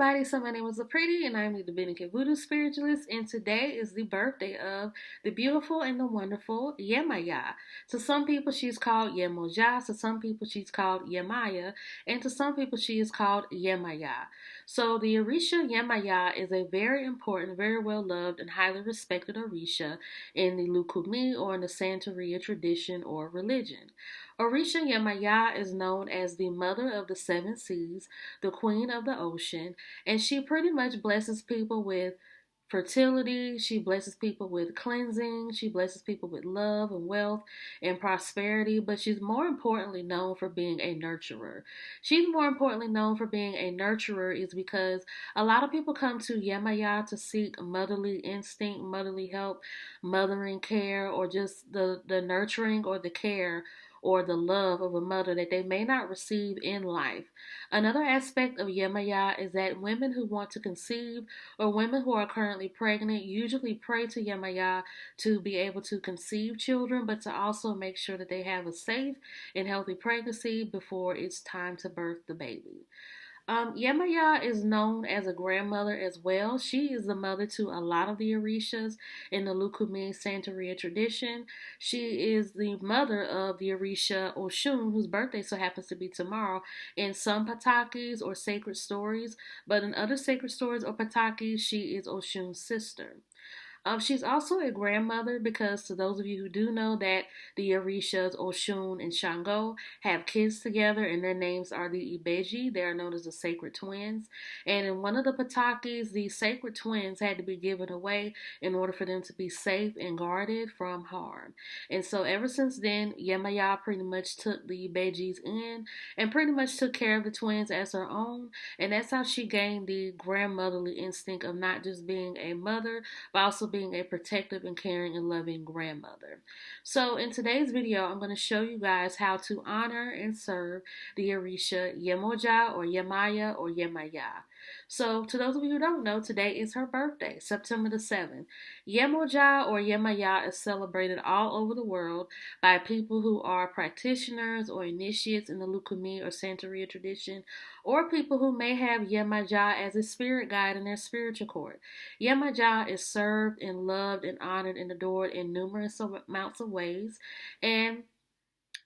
everybody, so my name is LaPretty and I'm the Dominican Voodoo Spiritualist, and today is the birthday of the beautiful and the wonderful Yemaya. To some people she's called Yemoja, to some people she's called Yemaya, and to some people she is called Yemaya. So the Orisha Yemaya is a very important, very well loved, and highly respected Orisha in the Lukumi or in the Santeria tradition or religion. Orisha Yemaya is known as the mother of the seven seas, the queen of the ocean, and she pretty much blesses people with fertility, she blesses people with cleansing, she blesses people with love and wealth and prosperity, but she's more importantly known for being a nurturer. She's more importantly known for being a nurturer is because a lot of people come to Yemaya to seek motherly instinct, motherly help, mothering care, or just the nurturing or the care or the love of a mother that they may not receive in life. Another aspect of Yemaya is that women who want to conceive or women who are currently pregnant usually pray to Yemaya to be able to conceive children, but to also make sure that they have a safe and healthy pregnancy before it's time to birth the baby. Yemaya is known as a grandmother as well. She is the mother to a lot of the Orishas in the Lukumi Santeria tradition. She is the mother of the Orisha Oshun, whose birthday so happens to be tomorrow, in some patakis or sacred stories, but in other sacred stories or patakis, she is Oshun's sister. She's also a grandmother because to those of you who do know that the Orishas Oshun and Shango have kids together and their names are the Ibeji. They are known as the sacred twins. And in one of the Patakis, the sacred twins had to be given away in order for them to be safe and guarded from harm. And so ever since then, Yemaya pretty much took the Ibejis in and pretty much took care of the twins as her own. And that's how she gained the grandmotherly instinct of not just being a mother, but also being a protective and caring and loving grandmother. So in today's video, I'm going to show you guys how to honor and serve the Orisha Yemoja or Yemaya or Yemaya. So to those of you who don't know, today is her birthday, September the 7th. Yemoja or Yemaya is celebrated all over the world by people who are practitioners or initiates in the Lukumi or Santeria tradition, or people who may have Yemaja as a spirit guide in their spiritual court. Yemaja is served and loved and honored and adored in numerous amounts of ways, and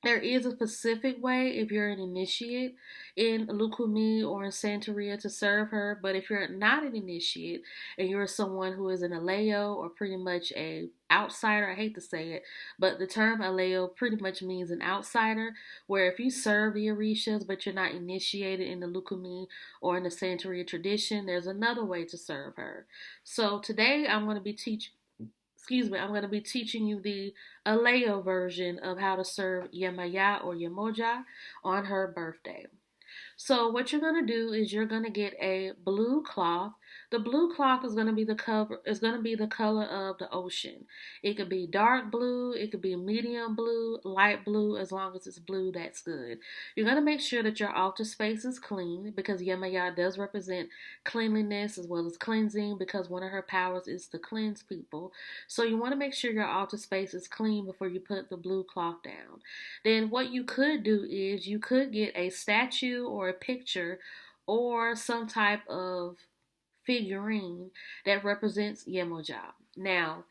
there is a specific way if you're an initiate in Lukumi or in Santeria to serve her, but if you're not an initiate and you're someone who is an aleyo or pretty much a outsider, I hate to say it, but the term aleyo pretty much means an outsider, where if you serve the Orishas but you're not initiated in the Lukumi or in the Santeria tradition, there's another way to serve her. So today I'm going to be teaching you the aleyo version of how to serve Yemaya or Yemoja on her birthday. So what you're going to do is you're going to get a blue cloth. The blue cloth is going to be the color of the ocean. It could be dark blue, it could be medium blue, light blue. As long as it's blue, that's good. You're going to make sure that your altar space is clean because Yemaya does represent cleanliness as well as cleansing, because one of her powers is to cleanse people. So you want to make sure your altar space is clean before you put the blue cloth down. Then what you could do is you could get a statue or a picture or some type of figurine that represents Yemoja. Now,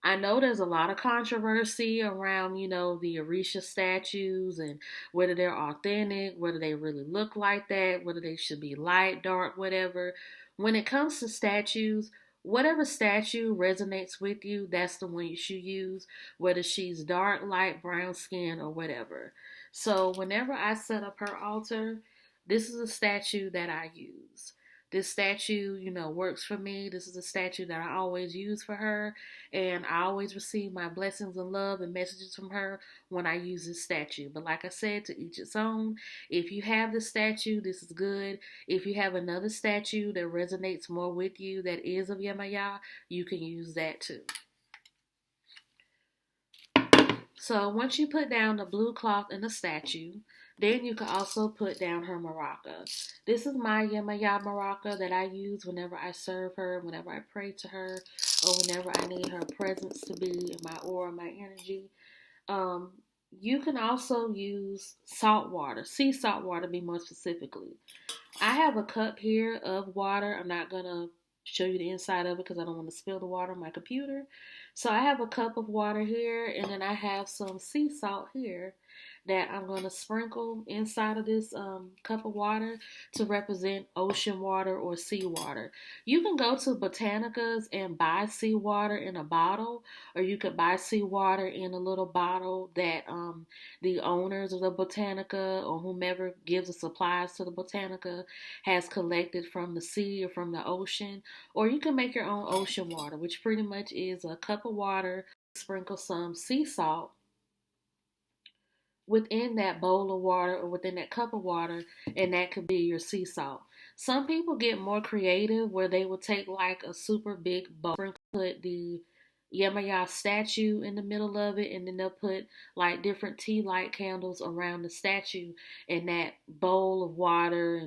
I know there's a lot of controversy around, the Orisha statues and whether they're authentic, whether they really look like that, whether they should be light, dark, whatever. When it comes to statues, whatever statue resonates with you, that's the one you should use, whether she's dark, light, brown skin, or whatever. So whenever I set up her altar, this is a statue that I use. This statue, works for me. This is a statue that I always use for her, and I always receive my blessings and love and messages from her when I use this statue. But like I said, to each its own. If you have this statue, this is good. If you have another statue that resonates more with you that is of Yemaya, you can use that too. So once you put down the blue cloth and the statue, then you can also put down her maraca. This is my Yemaya maraca that I use whenever I serve her, whenever I pray to her, or whenever I need her presence to be in my aura, my energy. You can also use salt water, sea salt water, to be more specifically. I have a cup here of water. I'm not going to show you the inside of it because I don't want to spill the water on my computer. So I have a cup of water here, and then I have some sea salt here that I'm going to sprinkle inside of this cup of water to represent ocean water or sea water. You can go to Botanicas and buy seawater in a bottle, or you could buy seawater in a little bottle that the owners of the Botanica or whomever gives the supplies to the Botanica has collected from the sea or from the ocean. Or you can make your own ocean water, which pretty much is a cup of water, sprinkle some sea salt within that bowl of water or within that cup of water, and that could be your sea salt. Some people get more creative where they will take like a super big bowl, put the Yemaya statue in the middle of it, and then they'll put like different tea light candles around the statue, and that bowl of water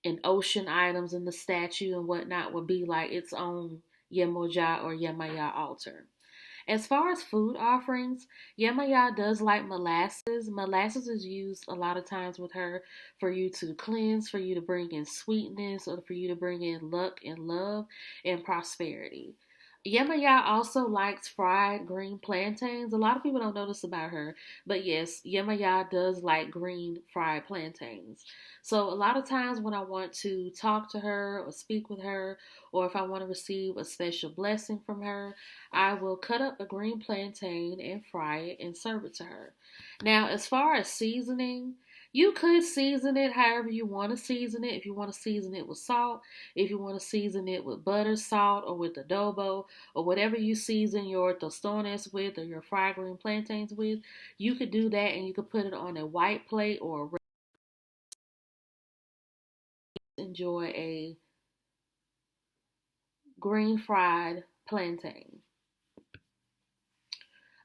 and ocean items in the statue and whatnot would be like its own Yemoja or Yemaya altar. As far as food offerings, Yemaya does like molasses. Molasses is used a lot of times with her for you to cleanse, for you to bring in sweetness, or for you to bring in luck and love and prosperity. Yemaya also likes fried green plantains. A lot of people don't notice about her, but yes, Yemaya does like green fried plantains. So a lot of times when I want to talk to her or speak with her, or if I want to receive a special blessing from her, I will cut up a green plantain and fry it and serve it to her. Now, as far as seasoning, you could season it however you want to season it. If you want to season it with salt, if you want to season it with butter, salt, or with adobo, or whatever you season your tostones with or your fried green plantains with, you could do that and you could put it on a white plate or a red. Enjoy a green fried plantain.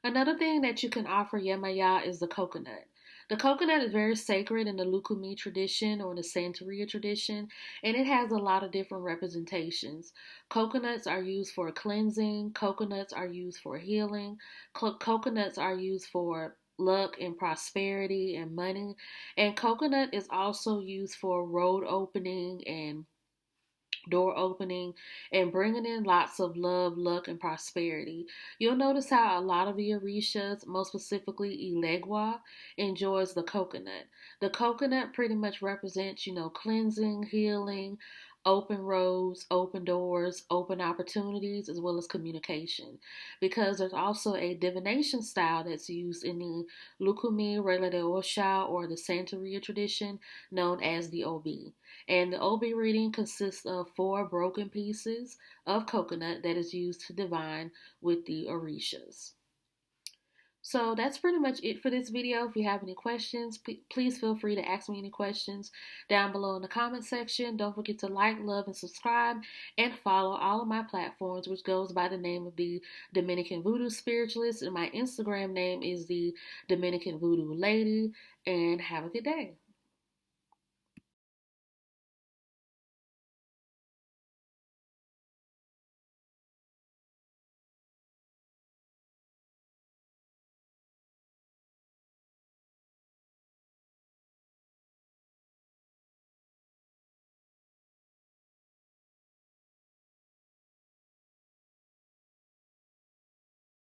Another thing that you can offer Yemaya is the coconut. The coconut is very sacred in the Lukumi tradition or the Santeria tradition, and it has a lot of different representations. Coconuts are used for cleansing, coconuts are used for healing, coconuts are used for luck and prosperity and money, and coconut is also used for road opening and door opening and bringing in lots of love, luck, and prosperity. You'll notice how a lot of the Orishas, most specifically Ilegwa, enjoys the coconut. The coconut pretty much represents, cleansing, healing, open roads, open doors, open opportunities, as well as communication. Because there's also a divination style that's used in the Lukumi, Rela de Osha, or the Santeria tradition known as the Obi. And the Obi reading consists of 4 broken pieces of coconut that is used to divine with the Orishas. So that's pretty much it for this video. If you have any questions, please feel free to ask me any questions down below in the comment section. Don't forget to like, love, and subscribe, and follow all of my platforms, which goes by the name of the Dominican Voodoo Spiritualist, and my Instagram name is the Dominican Voodoo Lady. And have a good day.